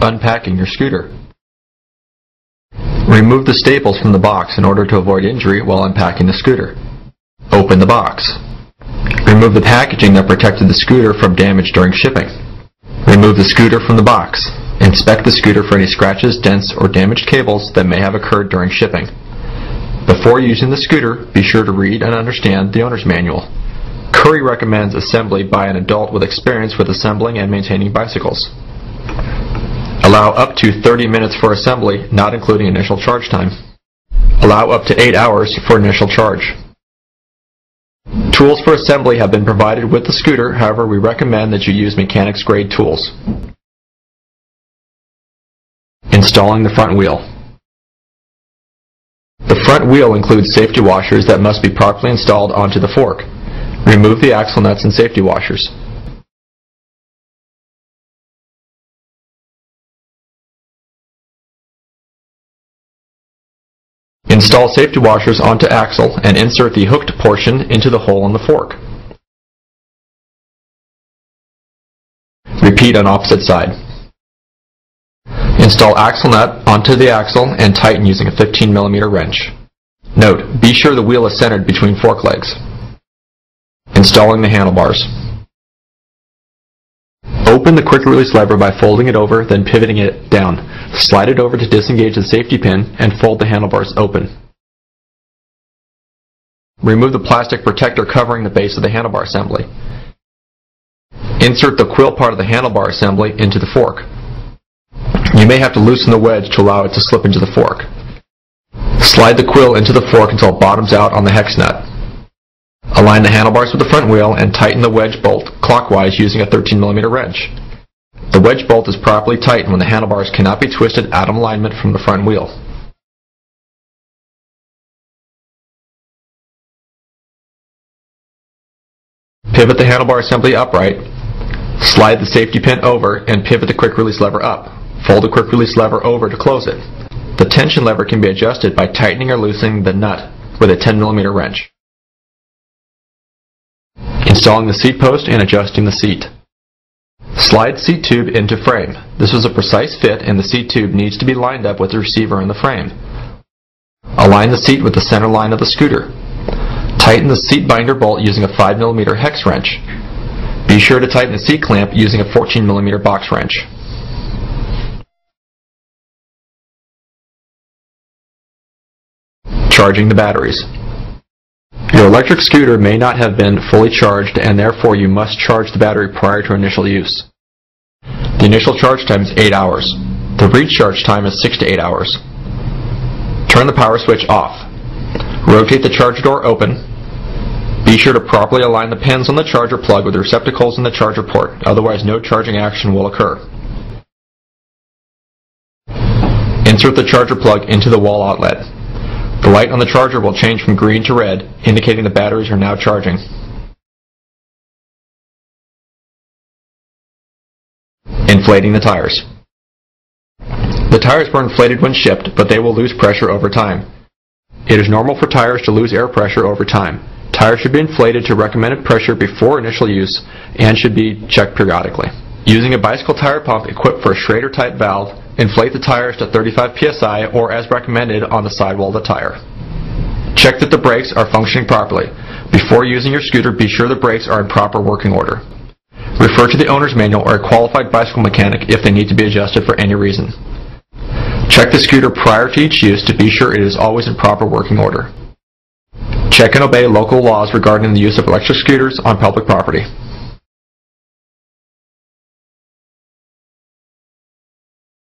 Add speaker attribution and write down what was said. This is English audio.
Speaker 1: unpacking your scooter. Remove the staples from the box in order to avoid injury while unpacking the scooter. Open the box. Remove the packaging that protected the scooter from damage during shipping. Remove the scooter from the box. Inspect the scooter for any scratches, dents, or damaged cables that may have occurred during shipping. Before using the scooter, be sure to read and understand the owner's manual. Curry recommends assembly by an adult with experience with assembling and maintaining bicycles. Allow up to 30 minutes for assembly, not including initial charge time. Allow up to 8 hours for initial charge. Tools for assembly have been provided with the scooter, however, we recommend that you use mechanics grade tools. Installing the front wheel. The front wheel includes safety washers that must be properly installed onto the fork. Remove the axle nuts and safety washers. Install safety washers onto axle and insert the hooked portion into the hole in the fork. Repeat on opposite side. Install axle nut onto the axle and tighten using a 15mm wrench. Note, be sure the wheel is centered between fork legs. Installing the handlebars. Open the quick release lever by folding it over, then pivoting it down. Slide it over to disengage the safety pin and fold the handlebars open. Remove the plastic protector covering the base of the handlebar assembly. Insert the quill part of the handlebar assembly into the fork. You may have to loosen the wedge to allow it to slip into the fork. Slide the quill into the fork until it bottoms out on the hex nut. Align the handlebars with the front wheel and tighten the wedge bolt clockwise using a 13mm wrench. The wedge bolt is properly tightened when the handlebars cannot be twisted out of alignment from the front wheel. Pivot the handlebar assembly upright. Slide the safety pin over and pivot the quick release lever up. Fold the quick release lever over to close it. The tension lever can be adjusted by tightening or loosening the nut with a 10mm wrench. Installing the seat post and adjusting the seat. Slide seat tube into frame. This is a precise fit and the seat tube needs to be lined up with the receiver in the frame. Align the seat with the center line of the scooter. Tighten the seat binder bolt using a 5mm hex wrench. Be sure to tighten the seat clamp using a 14mm box wrench. Charging the batteries. Your electric scooter may not have been fully charged and therefore you must charge the battery prior to initial use. The initial charge time is 8 hours. The recharge time is 6 to 8 hours. Turn the power switch off. Rotate the charger door open. Be sure to properly align the pins on the charger plug with the receptacles in the charger port, otherwise no charging action will occur. Insert the charger plug into the wall outlet. The light on the charger will change from green to red, indicating the batteries are now charging. Inflating the tires. The tires were inflated when shipped, but they will lose pressure over time. It is normal for tires to lose air pressure over time. Tires should be inflated to recommended pressure before initial use and should be checked periodically. Using a bicycle tire pump equipped for a Schrader type valve, inflate the tires to 35 psi or as recommended on the sidewall of the tire. Check that the brakes are functioning properly. Before using your scooter, be sure the brakes are in proper working order. Refer to the owner's manual or a qualified bicycle mechanic if they need to be adjusted for any reason. Check the scooter prior to each use to be sure it is always in proper working order. Check and obey local laws regarding the use of electric scooters on public property.